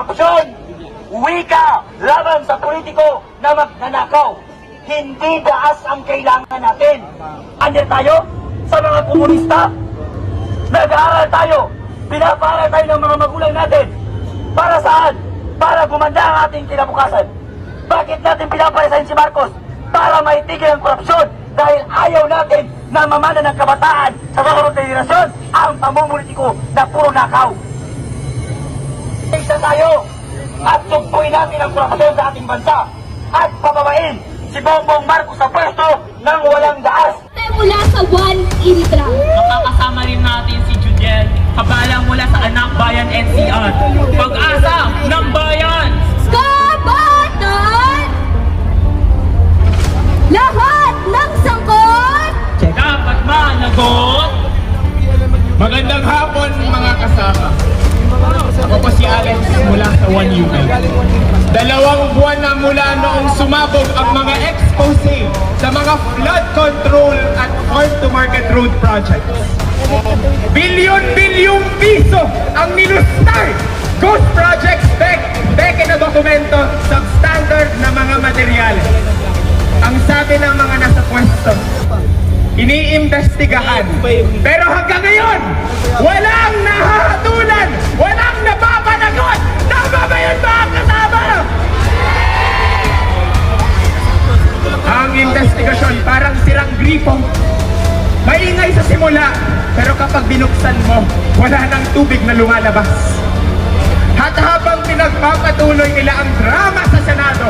korupsyon, wika laban sa politiko na magnanakaw. Hindi daas ang kailangan natin. Andiyan tayo sa mga komunista. Nag-aaral tayo. Pinaparal tayo ng mga magulang natin. Para saan? Para gumanda ang ating kinabukasan. Bakit natin pinapalisahin si Marcos? Para maitigil ang korupsyon. Dahil ayaw natin na mamana ng kabataan sa susunod na henerasyon ang pamumulitiko na puro nakaw. Isa tayo at sugpuin natin ang korupsyon sa ating bansa at pababain si Bongbong Marcos sa pwesto ng walang daas. Mula sa One Intra. Makakasama rin natin si Judiel, kabalang mula sa Anak Bayan NCR. Pag-asa ng bayan! Kabataan! Lahat ng sangkot! Dapat managot! Magandang hapon mga kasama. Ako po si Alex mula sa One UP. 2 buwan na mula noong sumabog ang mga expose sa mga flood control at farm-to-market road projects. Bilyon-bilyong piso ang nilustay. Ghost projects, beke na dokumento, substandard na mga materyales. Ang sabi ng mga nasa pwesto, iniimbestigahan. Pero hanggang ngayon, walang nahahatulan, walang napapanagot. Tama ba yun mga kasama? Ang investigasyon parang sirang gripo. Maingay sa simula, pero kapag binuksan mo, wala nang tubig na lumalabas. At habang pinagpapatuloy nila ang drama sa Senado,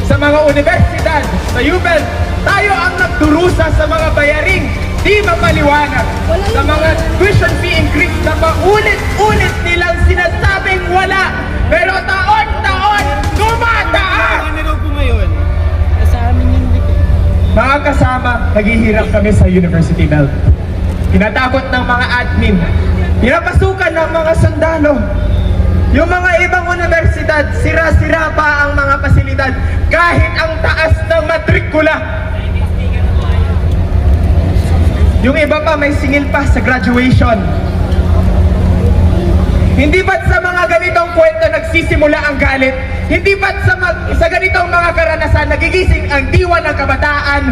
sa mga universidad, sa UPEL, tayo ang nagdurusa sa mga bayaring di mapaliwanag, sa mga tuition fee increase na paulit-ulit nilang sinasabing wala, pero taon-taon gumataas! Mga kasama, naghihirap kami sa University Belt. Tinatakot ng mga admin, pinapasukan ng mga sundalo. Yung mga ibang universidad, sira-sira pa ang mga pasilidad kahit ang taas ng matrikula. Yung iba pa may singil pa sa graduation. Hindi ba't sa mga ganitong kwento nagsisimula ang galit? Hindi ba't sa ganitong mga karanasan nagigising ang diwa ng kabataan?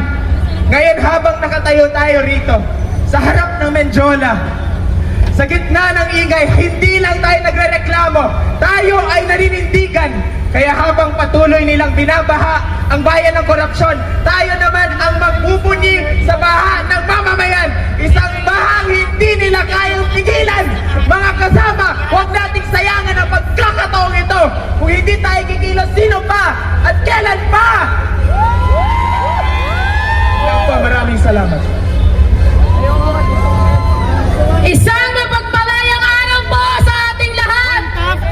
Ngayon habang nakatayo tayo rito, sa harap ng Menjola, sa gitna ng ingay, hindi lang tayo nagrereklamo, tayo ay naninindigan. Kaya habang patuloy nilang binabaha ang bayan ng korupsyon, tayo naman ang magbubunyi sa baha ng mamamayan. Isang bahang hindi nila kayang pigilan. Mga kasama, huwag nating sayangan ang pagkakataong ito. Kung hindi tayo kikilos, sino pa at kailan pa? Maraming salamat. Isang mapagpalayang araw po sa ating lahat.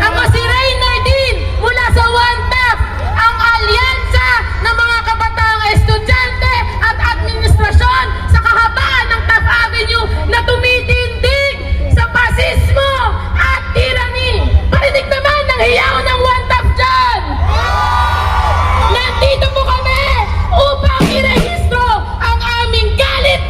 Ako si Rainer Dean mula sa One TAP, ang alyansa ng mga kabataang estudyante at administrasyon sa kahabaan ng TAP Avenue na tumitindig sa pasismo at tyranny. Parinig naman ng hiyaw ng One TAP dyan! Nandito po kami upang irehistro ang aming galit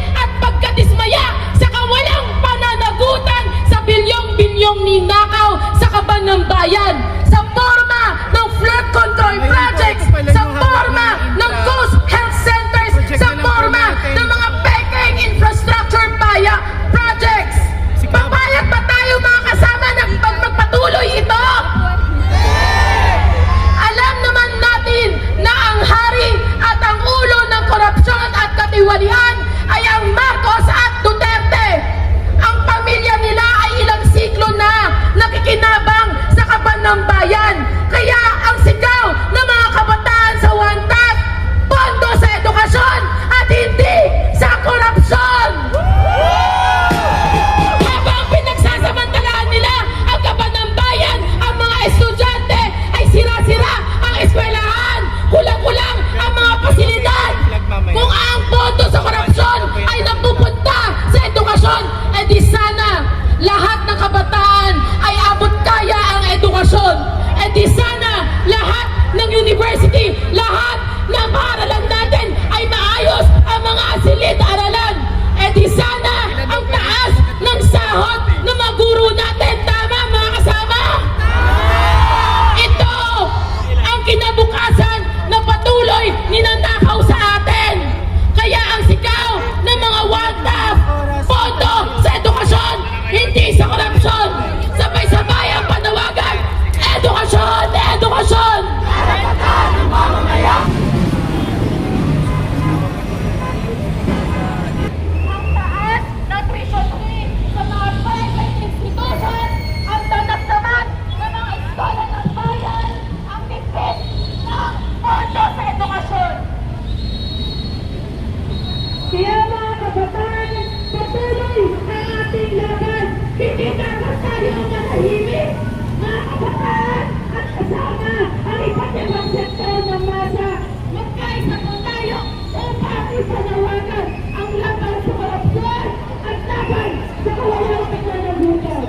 ipanawagan ang laban sa korupsyon at laban sa kawalang pananagutan.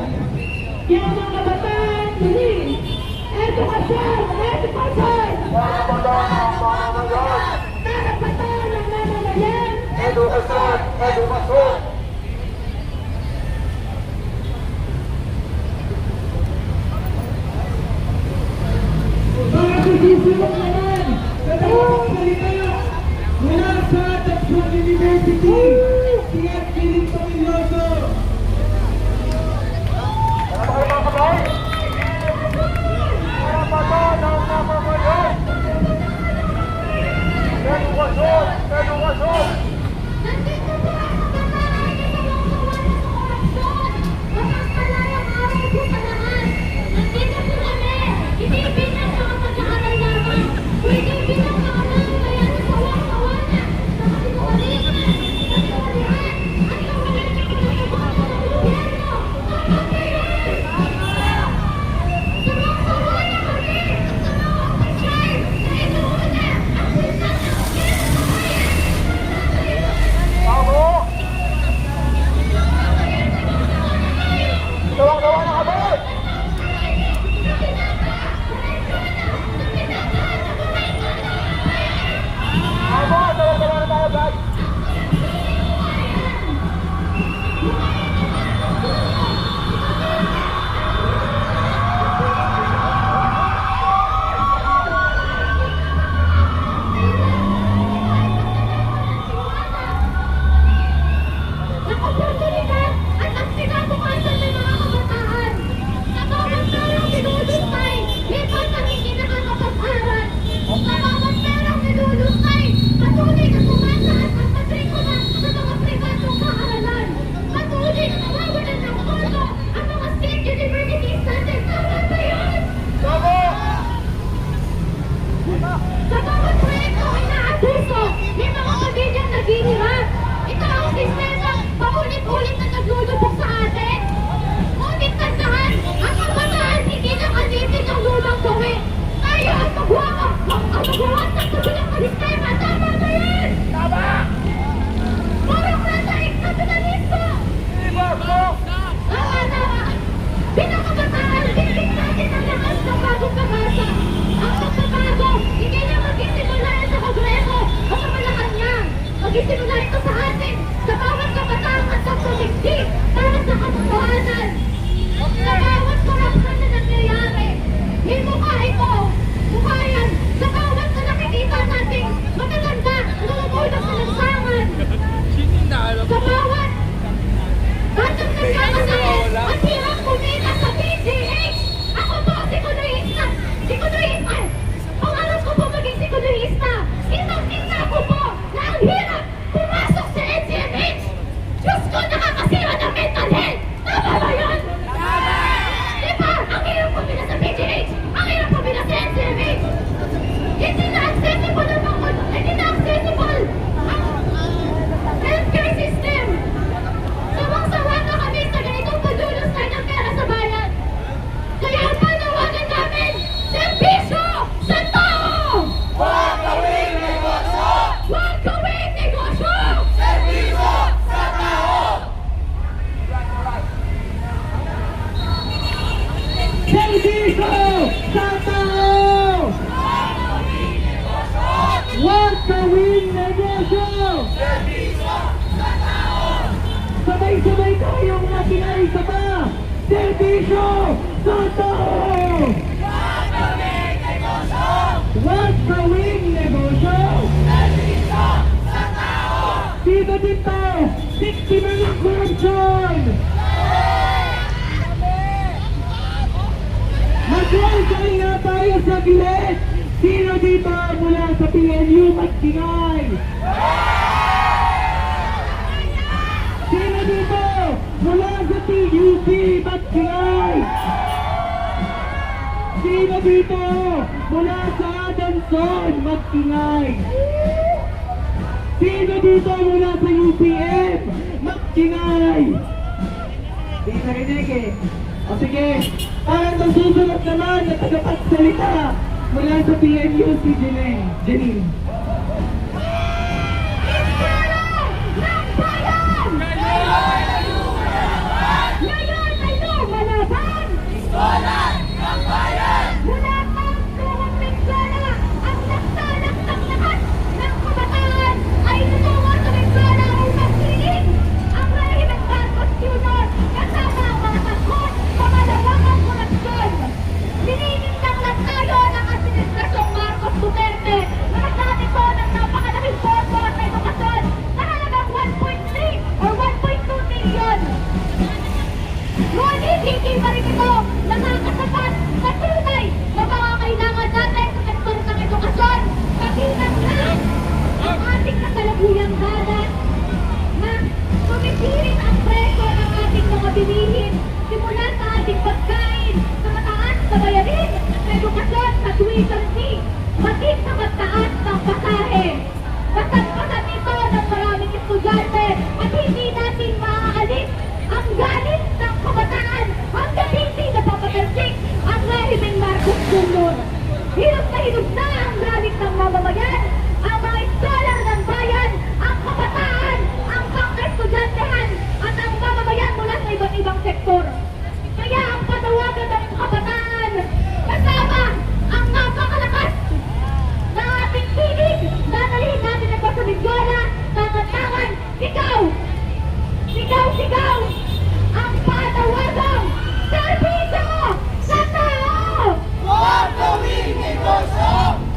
Kaya mga kabataan, muli, edukasyon! Edukasyon! Karapatan ng mamamayan! Edukasyon! Edukasyon! Mga kusisimok naman, dalawang salita mula sa Tapson University, si Edwin Pamiloso. Karapatan ng mamamayan! Edukasyon! Edukasyon! Nandito po ang kabataan na kawalan sa korupsyon! Mapagpalayang araw po sa lahat! Nandito po kami! Hindi bilang mga pag-aaral lamang! Pwede bilang mga mamamayan na sawang-sawana! Sa kasinungaling! Sa kasinungalingan! At kawalan ng mga gobyerno! Kapatid! Sawang-sawana kami! Sa mga opisyal! Na inuuna ang sultan ng bayan! Bravo! Sawa-sawa na kami! Bravo! Sawa-sawa na tayo, guys! Ang oportunidad at ang kinabukasan ng mga kabataan. Sa bawat perang pinulutay, lipat ang hindi nakakapag-aral. Sa bawat perang pinulutay, patuloy na tumataas ang matrikula sa mga pribadong paaralan. Patuloy na nawawalan ng pondo ang mga state universities natin. Tama ba yun? Bravo! Sa bawat proyekto ay naabuso, may mga pamilyang naghihirap. Ito ang sistema paulit-ulit na naglulubog sa atin. Ngunit tandaan, ang kabataan hindi nakalitin ng lumang gawin. Tayo ang magbuhat ng kabilang na sistema. Tama ba yan? Tama! Parang nasa kapitalismo. Bravo! Tama. Pinakabataan, bibig natin ang lakas ng bagong pag-asa. Ang pagbabago, hindi na magsisimula sa Kongreso o sa Malacanang. Magsisimula ito sa atin, sa bawat kabataan at sa protekti para sa katotohanan. Sa bawat korupsyon na nangyayari, may mukha ito, mukha yan, sa bawat na nakikita nating magaganda na lumulog sa lansangan. Sa bawat batang nagkakasakit at hirap kumita sa PGH. Ako po, sikuloyista. Pangarap ko po maging sikuloyista. Kitang-kita ko po na ang hirap pumasok sa NCMH. Diyos ko, nakakasira ng mental health. Tama ba yun? Tama! Diba? Ang hirap pumila sa PGH. Ang hirap pumila sa NCMH. Hindi na accessible ang mga, hindi na accessible ang healthcare system. Sawang-sawa na kami sa ganitong paglulusay ng pera sa bayan. Kaya ang panawagan namin, serbisyo sa tao! Huwag gawing negosyo! Huwag gawing negosyo! Serbisyo sa tao! Servisyo sa tao! Huwag gawing negosyo! Serbisyo sa tao! Sabay-sabay tayong nakinay sa pa! Servisyo sa tao! Huwag gawing negosyo! Huwag gawing negosyo! Serbisyo sa tao! Sino dito? Biktima ng korupsyon! Mag-roll nga tayo sa gilid! Sino dito mula sa PNU magtingay? Sino dito mula sa TUP magtingay? Sino dito mula sa Adanson magtingay? Sino dito mula sa UPM magtingay? Di narinig eh. O sige, parang nasusunod naman na tagapagsalita mula sa PNU si Janine. pa rin ito nakakasapat na tunay na pangangailangan natin sa sektor ng edukasyon. Kabilang lahat ang ating kasalukuyang dagat na tumitirin ang presyo ng ating mga bilihin simula sa ating pagkain, sa mataas na bayarin, sa edukasyon, sa tuition fee, pati sa magtaas ng pasahe. Kasampasan ito ng maraming estudyante at hindi natin maaalis ang galit ng kabataan hanggang hindi napapatalsik ang rehimeng Marcos Jr. Hirap na ang galit ng mamamayan, ang mga scholar ng bayan, ang kabataan, ang pang-estudyantehan at ang mamamayan mula sa iba't ibang sektor. Kaya ang panawagan ng kabataan kasama ang napakalakas na ating tinig, dadalhin natin ito sa Mindoro, tangan-tangan, sigaw! Sigaw, sigaw! Ang panawagang serbisyo sa tao! Huwag gawing negosyo!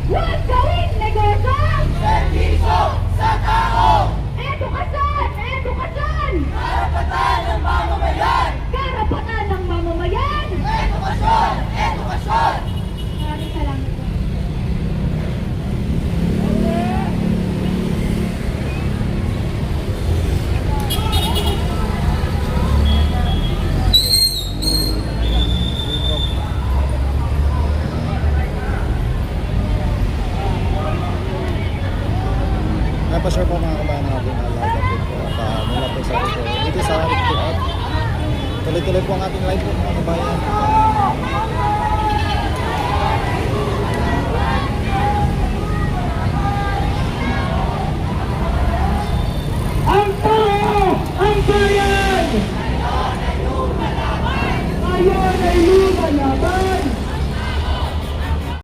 Huwag gawing negosyo! Serbisyo sa tao! Edukasyon! Edukasyon! Karapatan ng mamamayan! Karapatan ng mamamayan! Edukasyon! Edukasyon! Maraming salamat po. Napashare po mga kabayan natin na live update po at mula po sa dito sa Ricky Out. Tuloy-tuloy po ang ating live po mga kabayan.